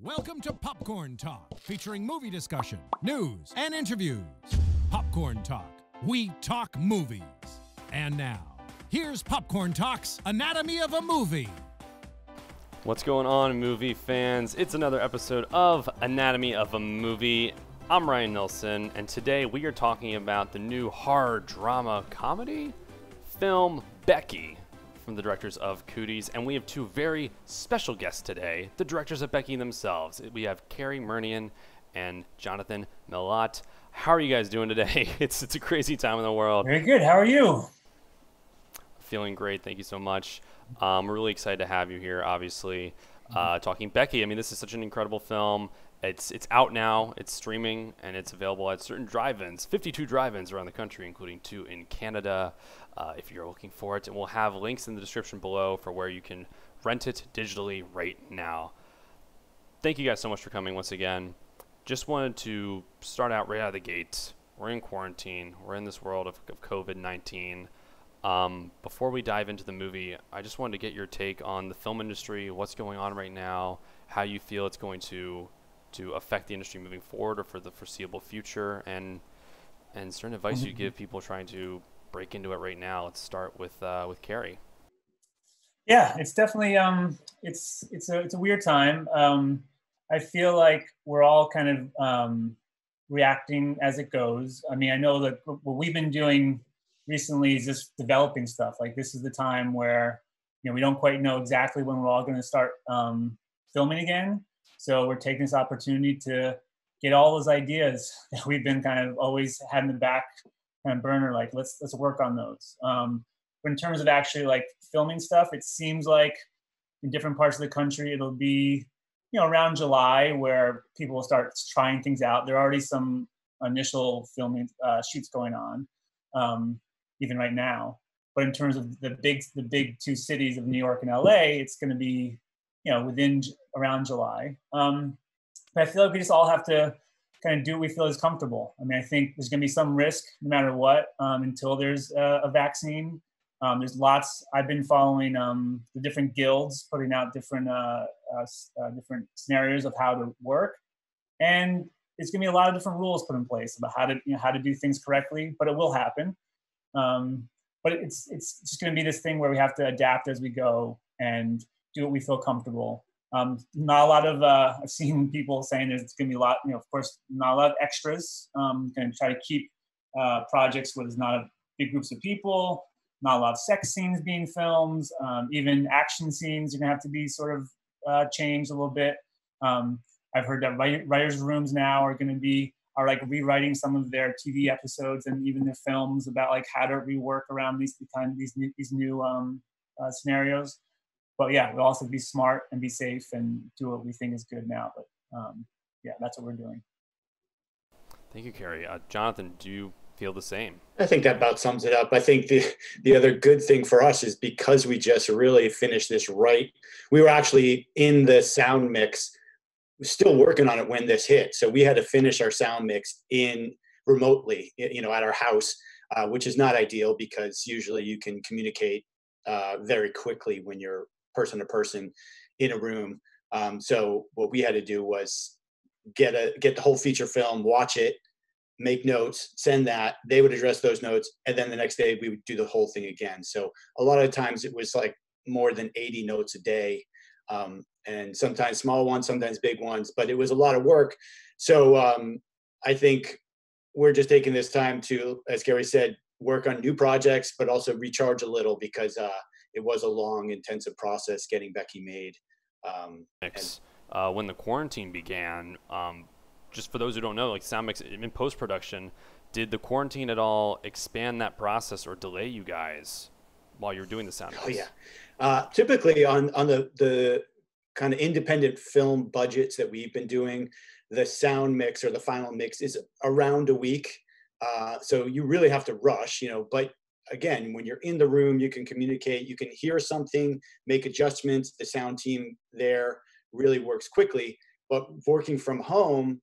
Welcome to Popcorn Talk, featuring movie discussion, news, and interviews. Popcorn Talk, we talk movies. And now, here's Popcorn Talk's Anatomy of a Movie. What's going on, movie fans? It's another episode of Anatomy of a Movie. I'm Ryan Nilsen, and today we are talking about the new horror drama comedy film Becky, from the directors of Cooties, and we have two very special guests today, the directors of Becky themselves. We have Cary Murnion and Jonathan Milott. How are you guys doing today? It's a crazy time in the world. Very good. How are you? Feeling great. Thank you so much. We're really excited to have you here, obviously, talking Becky. I mean, this is such an incredible film. It's out now, it's streaming, and it's available at certain drive-ins, 52 drive-ins around the country, including 2 in Canada, if you're looking for it. And we'll have links in the description below for where you can rent it digitally right now. Thank you guys so much for coming once again. Just wanted to start out right out of the gate. We're in quarantine. We're in this world of COVID-19. Before we dive into the movie, I just wanted to get your take on the film industry, what's going on right now, how you feel it's going to affect the industry moving forward or for the foreseeable future, and certain advice you give people trying to break into it right now. Let's start with Cary. Yeah, it's definitely it's a weird time. I feel like we're all kind of reacting as it goes. I mean, I know that what we've been doing recently is just developing stuff. Like, this is the time where, you know, we don't quite know exactly when we're all going to start filming again. So we're taking this opportunity to get all those ideas that we've been kind of always had in the back kind of burner. Like, let's work on those. But in terms of actually like filming stuff, it seems like in different parts of the country, it'll be, you know, around July where people will start trying things out. There are already some initial filming shoots going on, even right now. But in terms of the big 2 cities of New York and LA, it's going to be, you know, around July. But I feel like we just all have to kind of do what we feel is comfortable. I mean, I think there's going to be some risk no matter what until there's a vaccine. There's lots. I've been following the different guilds putting out different scenarios of how to work, and it's going to be a lot of different rules put in place about how to do things correctly. But it will happen. But it's just going to be this thing where we have to adapt as we go and do what we feel comfortable. Not a lot of, I've seen people saying there's going to be a lot, you know, of course, not a lot of extras. Going to try to keep projects where there's not a big groups of people, not a lot of sex scenes being filmed, even action scenes are going to have to be sort of changed a little bit. I've heard that writers' rooms now are like rewriting some of their TV episodes and even their films about like how to rework around these new scenarios. But yeah, we'll also be smart and be safe and do what we think is good now. But yeah, that's what we're doing. Thank you, Cary. Jonathan, do you feel the same? I think that about sums it up. I think the other good thing for us is because we just really finished this right. We were actually in the sound mix, still working on it when this hit. So we had to finish our sound mix in remotely, you know, at our house, which is not ideal because usually you can communicate very quickly when you're person to person in a room. So what we had to do was get the whole feature film, watch it, make notes, send that. They would address those notes, and then the next day we would do the whole thing again. So a lot of times it was like more than 80 notes a day, and sometimes small ones, sometimes big ones, but it was a lot of work. So I think we're just taking this time to, as Cary said, work on new projects, but also recharge a little because it was a long, intensive process getting Becky made. When the quarantine began, just for those who don't know, like sound mix in post-production, did the quarantine at all expand that process or delay you guys while you were doing the sound mix? Oh yeah. Typically on the kind of independent film budgets that we've been doing, the sound mix or the final mix is around a week. So you really have to rush, you know, but again, when you're in the room, you can communicate, you can hear something, make adjustments. The sound team there really works quickly, but working from home,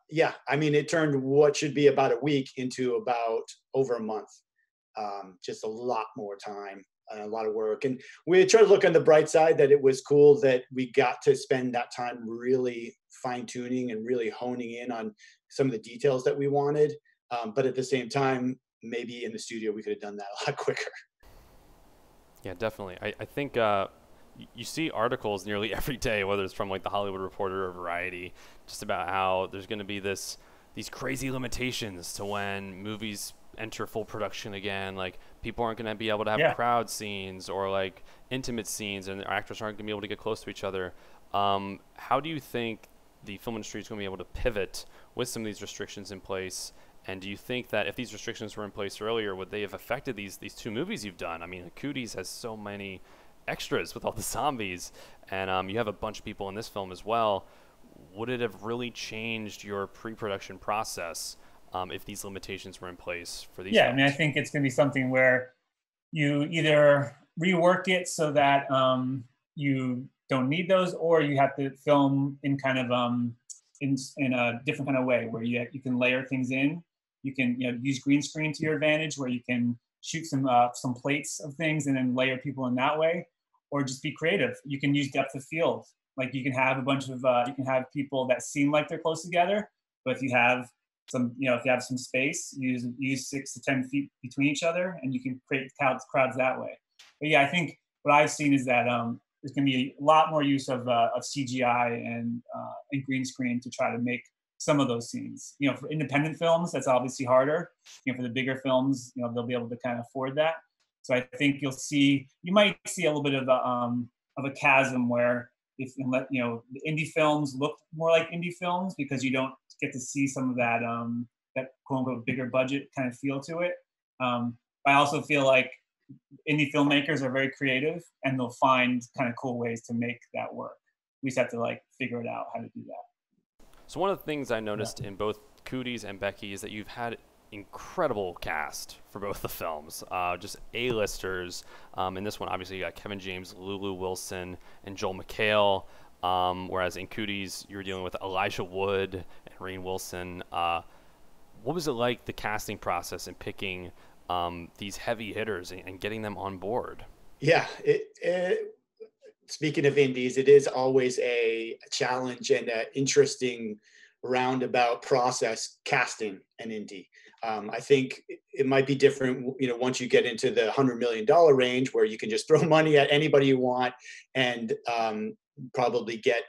yeah, I mean, it turned what should be about a week into about over a month. Just a lot more time. a lot of work. And we tried to look on the bright side that it was cool that we got to spend that time really fine tuning and really honing in on some of the details that we wanted. But at the same time, maybe in the studio, we could have done that a lot quicker. Yeah, definitely. I think you see articles nearly every day, whether it's from like the Hollywood Reporter or Variety, just about how there's going to be these crazy limitations to when movies enter full production again. Like people aren't going to be able to have crowd scenes or like intimate scenes, and the actors aren't going to be able to get close to each other. How do you think the film industry is going to be able to pivot with some of these restrictions in place? And do you think that if these restrictions were in place earlier, would they have affected these two movies you've done? I mean, Cooties has so many extras with all the zombies, and you have a bunch of people in this film as well. Would it have really changed your pre-production process if these limitations were in place for these films? I mean, I think it's going to be something where you either rework it so that you don't need those, or you have to film in kind of in a different kind of way where you can layer things in. You can use green screen to your advantage, where you can shoot some plates of things and then layer people in that way, or just be creative. You can use depth of field. Like you can have a bunch of you can have people that seem like they're close together, but if you have some space, use 6 to 10 feet between each other, and you can create crowds that way. But yeah, I think what I've seen is that there's going to be a lot more use of CGI and green screen to try to make some of those scenes. For independent films, that's obviously harder. For the bigger films, they'll be able to kind of afford that. So I think you might see a little bit of a chasm where if the indie films look more like indie films because you don't get to see some of that quote unquote bigger budget kind of feel to it. I also feel like indie filmmakers are very creative and they'll find kind of cool ways to make that work. We just have to figure it out how to do that. So one of the things I noticed in both Cooties and Becky is that you've had incredible cast for both the films, just A-listers. In this one, obviously, you got Kevin James, Lulu Wilson, and Joel McHale, whereas in Cooties, you were dealing with Elijah Wood and Ryan Wilson. What was it like, the casting process, and picking these heavy hitters and getting them on board? Yeah, speaking of indies, it is always a challenge and an interesting roundabout process casting an indie. I think it might be different, once you get into the $100 million range where you can just throw money at anybody you want and probably get,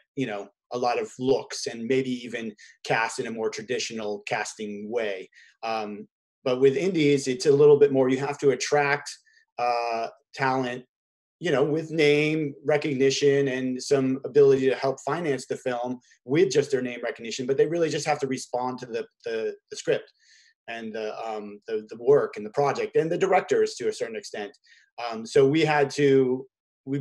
a lot of looks and maybe even cast in a more traditional casting way. But with indies, it's a little bit more, you have to attract talent, with name recognition and some ability to help finance the film with just their name recognition, but they really just have to respond to the script and the work and the project and the directors to a certain extent. So we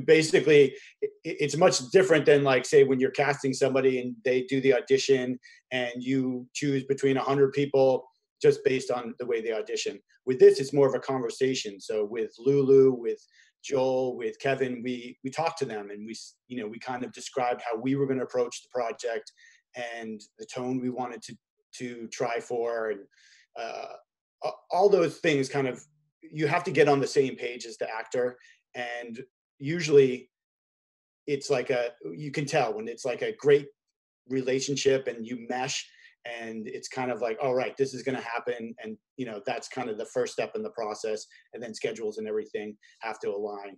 basically, it's much different than say when you're casting somebody and they do the audition and you choose between 100 people just based on the way they audition. With this, it's more of a conversation. So with Lulu, with Joel, with Kevin, we talked to them and we kind of described how we were going to approach the project and the tone we wanted to try for, and all those things. Kind of, you have to get on the same page as the actor, and usually it's you can tell when it's a great relationship and you mesh. And it's kind of all right, this is going to happen. And, that's kind of the first step in the process. And then schedules and everything have to align.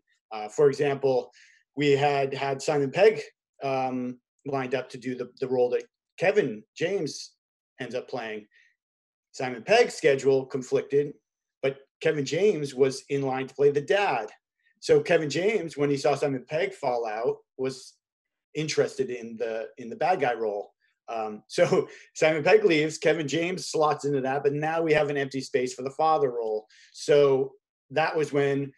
For example, we had Simon Pegg lined up to do the role that Kevin James ends up playing. Simon Pegg's schedule conflicted, but Kevin James was in line to play the dad. So Kevin James, when he saw Simon Pegg fall out, was interested in the bad guy role. So Simon Pegg leaves, Kevin James slots into that, but now we have an empty space for the father role. So that was when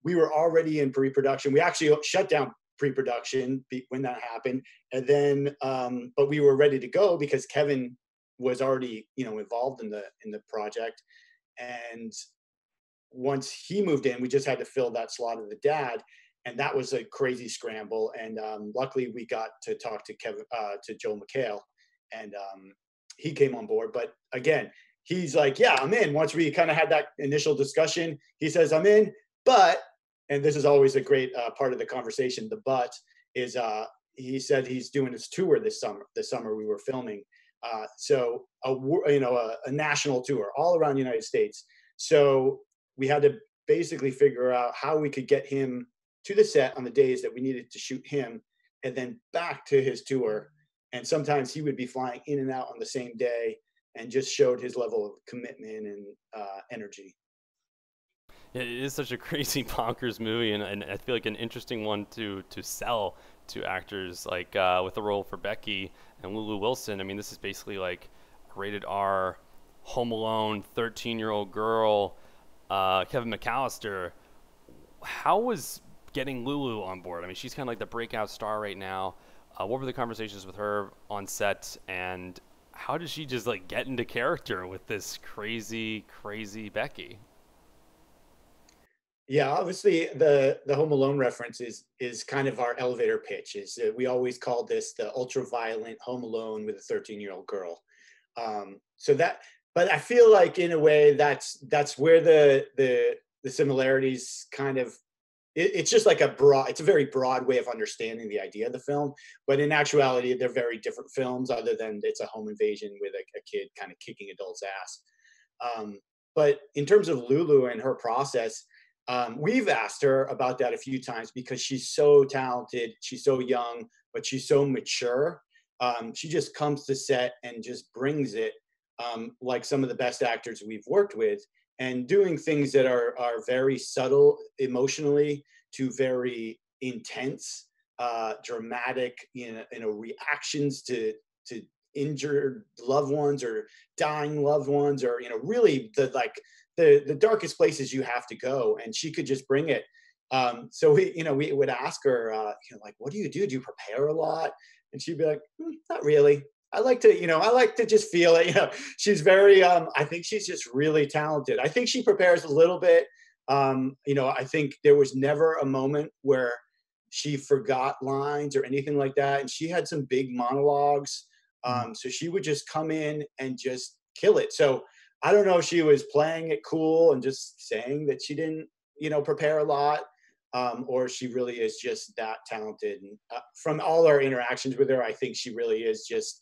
we were already in pre-production. We actually shut down pre-production when that happened. And then, but we were ready to go because Kevin was already, involved in the project. And once he moved in, we just had to fill that slot of the dad. And that was a crazy scramble. And luckily we got to talk to Joel McHale. And he came on board. But again, he's yeah, I'm in. Once we kind of had that initial discussion, he says, I'm in, but and this is always a great part of the conversation. The but is he said he's doing his tour this summer. The summer we were filming, so a national tour all around the United States. So we had to basically figure out how we could get him to the set on the days that we needed to shoot him, and then back to his tour. And sometimes he would be flying in and out on the same day, and just showed his level of commitment and energy. It is such a crazy bonkers movie, and I feel like an interesting one to sell to actors, like with the role for Becky and Lulu Wilson. I mean, this is basically like a rated R, Home Alone, 13-year-old girl, Kevin McAllister. How was getting Lulu on board? I mean, she's kind of like the breakout star right now. What were the conversations with her on set, and how did she just like get into character with this crazy Becky? Yeah, obviously the Home Alone reference is kind of our elevator pitch. Is we always called this the ultra violent Home Alone with a 13-year-old girl. So that, but I feel like in a way that's where the similarities kind of. It's just like it's a very broad way of understanding the idea of the film. But in actuality, they're very different films, other than it's a home invasion with a kid kind of kicking adults' ass. But in terms of Lulu and her process, we've asked her about that a few times because she's so talented, she's so young, but she's so mature. She just comes to set and just brings it, like some of the best actors we've worked with, and doing things that are very subtle emotionally to very intense, dramatic, reactions to injured loved ones or dying loved ones, or really the darkest places you have to go, and she could just bring it. So we would ask her, like, what do you do? Do you prepare a lot? And she'd be like, not really. I like to just feel it. She's very, I think she's just really talented. I think she prepares a little bit. I think there was never a moment where she forgot lines or anything like that. And she had some big monologues. So she would just come in and just kill it. So I don't know if she was playing it cool and just saying that she didn't, prepare a lot, or she really is just that talented. And from all our interactions with her, I think she really is just,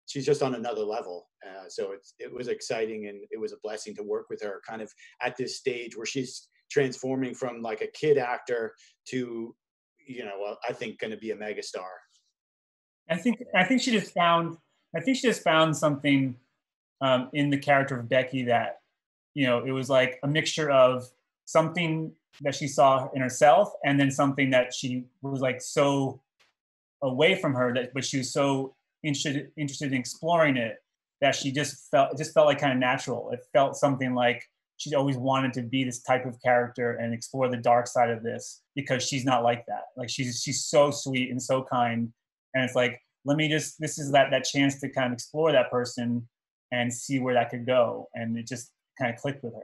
she's just on another level. So it was exciting, and it was a blessing to work with her kind of at this stage where she's transforming from like a kid actor to, I think going to be a megastar. I think she just found something in the character of Becky that, it was like a mixture of something that she saw in herself, and then something that she was like so away from her, but she was so interested in exploring it, that it just felt like kind of natural. It felt something like she always wanted to be this type of character and explore the dark side of this, because she's not like that. Like she's so sweet and so kind, and it's like, this is that chance to kind of explore that person and see where that could go, and it just kind of clicked with her.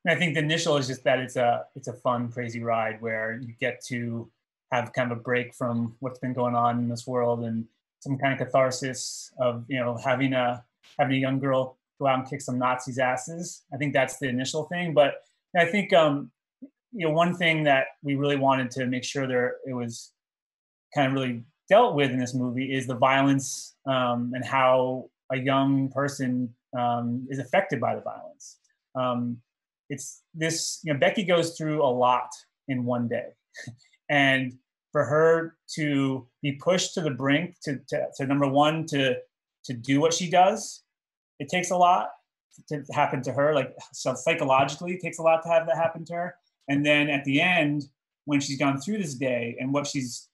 And I think the initial is just that it's a fun, crazy ride where you get to have kind of a break from what's been going on in this world, and some kind of catharsis of having a young girl go out and kick some Nazis' asses. I think that's the initial thing. But I think one thing that we really wanted to make sure it was kind of really dealt with in this movie is the violence, and how a young person is affected by the violence. It's this, Becky goes through a lot in one day. And for her to be pushed to the brink to number one, to do what she does, it takes a lot to happen to her. Like, so psychologically, it takes a lot to have that happen to her. And then at the end, when she's gone through this day and what she's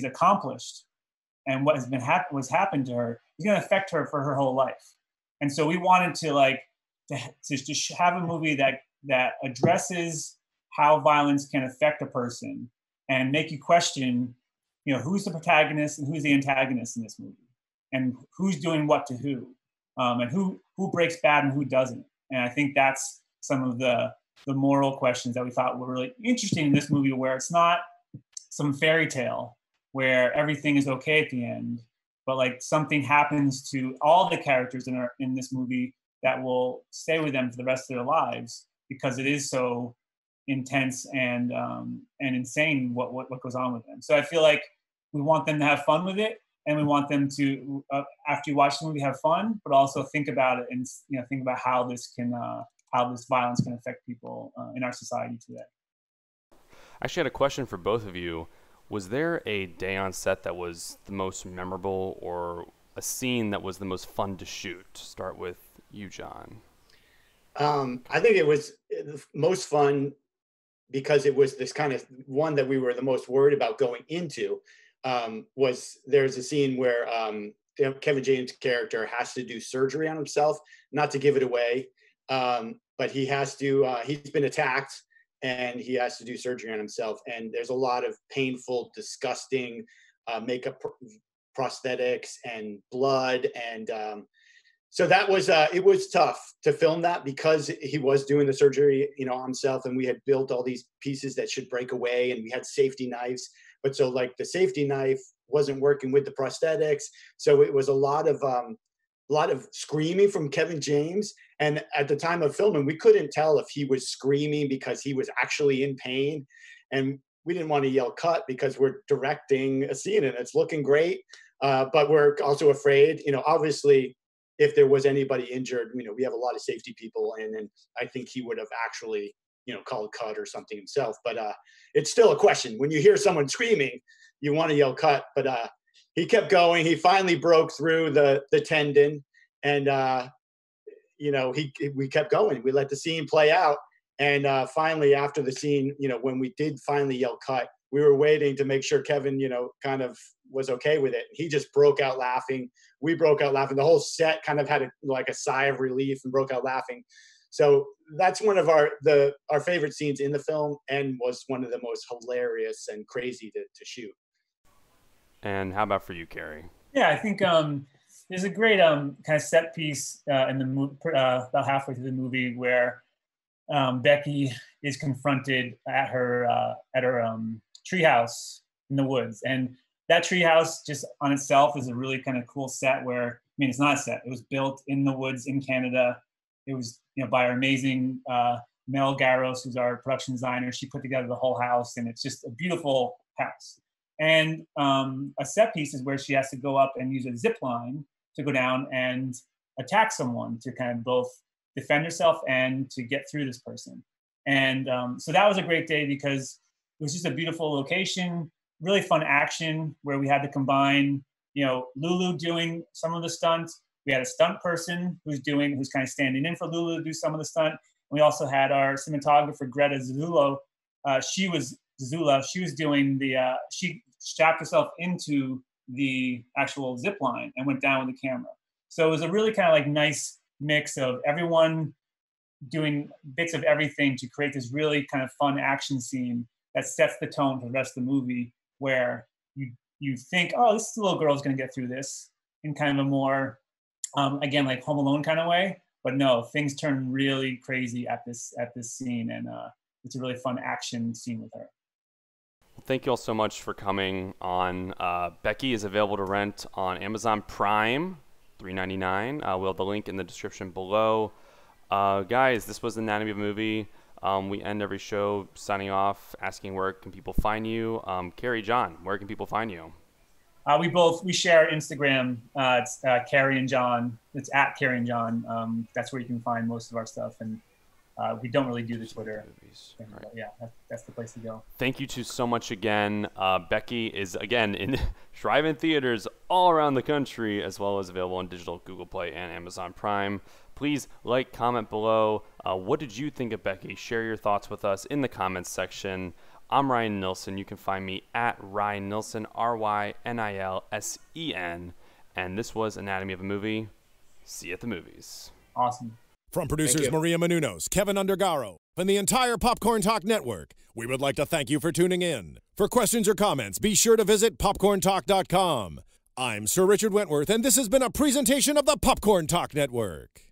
accomplished, and what has been what's happened to her is going to affect her for her whole life. And so we wanted to like to have a movie that addresses how violence can affect a person and make you question, you know, who's the protagonist and who's the antagonist in this movie, and who's doing what to who, and who breaks bad and who doesn't. And I think that's some of the moral questions that we thought were really interesting in this movie, where it's not some fairy tale where everything is okay at the end, but like something happens to all the characters in this movie that will stay with them for the rest of their lives, because it is so intense and insane what goes on with them. So I feel like we want them to have fun with it, and we want them to after you watch the movie have fun, but also think about it and, you know, think about how this violence can affect people in our society today. I actually had a question for both of you. Was there a day on set that was the most memorable, or a scene that was the most fun to shoot? Start with you, John. I think it was the most fun because it was this kind of one that we were the most worried about going into. There's a scene where Kevin James' character has to do surgery on himself, not to give it away, but he has to, he's been attacked and he has to do surgery on himself. And there's a lot of painful, disgusting makeup prosthetics and blood. And so that was, it was tough to film that because he was doing the surgery, you know, on himself, and we had built all these pieces that should break away, and we had safety knives. But so like the safety knife wasn't working with the prosthetics. So it was a lot of screaming from Kevin James. And at the time of filming, we couldn't tell if he was screaming because he was actually in pain. And we didn't want to yell cut because we're directing a scene and it's looking great. But we're also afraid, you know, obviously if there was anybody injured, you know, we have a lot of safety people, and I think he would have actually, you know, called cut or something himself. But it's still a question. When you hear someone screaming, you want to yell cut. But he kept going. He finally broke through the tendon, and you know, we kept going. We let the scene play out, and finally, after the scene, you know, when we did finally yell cut, we were waiting to make sure Kevin, you know, kind of was okay with it. He just broke out laughing. We broke out laughing. The whole set kind of had like a sigh of relief and broke out laughing. So that's one of our favorite scenes in the film, and was one of the most hilarious and crazy to shoot. And how about for you, Cary? Yeah, I think there's a great kind of set piece in the movie, about halfway through the movie, where Becky is confronted at her treehouse in the woods, and that treehouse just on itself is a really kind of cool set. Where, I mean, it's not a set; it was built in the woods in Canada. It was, you know, by our amazing Mel Garros, who's our production designer. She put together the whole house, and it's just a beautiful house. And a set piece is where she has to go up and use a zip line to go down and attack someone, to kind of both defend herself and to get through this person. And so that was a great day because it was just a beautiful location, really fun action where we had to combine, you know, Lulu doing some of the stunts. We had a stunt person who's kind of standing in for Lulu to do some of the stunt. And we also had our cinematographer, Greta Zulo. She was doing she strapped herself into the actual zip line and went down with the camera. So it was a really kind of like nice mix of everyone doing bits of everything to create this really kind of fun action scene that sets the tone for the rest of the movie, where you think, oh, this little girl's going to get through this, in kind of a more, again, like Home Alone kind of way. But no, things turn really crazy at this scene, and it's a really fun action scene with her. Thank you all so much for coming on. Becky is available to rent on Amazon Prime, $3.99. We'll have the link in the description below. Guys, this was Anatomy of a Movie. We end every show signing off, asking where can people find you. Cary, John, where can people find you? We share Instagram. It's Cary and John. It's at Cary and John. That's where you can find most of our stuff. And we don't really do the Twitter thing, right. But yeah, that's the place to go. Thank you so much again. Becky is again in drive-in theaters all around the country, as well as available on digital, Google Play, and Amazon Prime. Please like, comment below. What did you think of Becky? Share your thoughts with us in the comments section. I'm Ryan Nilsen. You can find me at Ryan Nilsen, RYNILSEN. And this was Anatomy of a Movie. See you at the movies. Awesome. From producers Maria Menounos, Kevin Undergaro, and the entire Popcorn Talk Network, we would like to thank you for tuning in. For questions or comments, be sure to visit popcorntalk.com. I'm Sir Richard Wentworth, and this has been a presentation of the Popcorn Talk Network.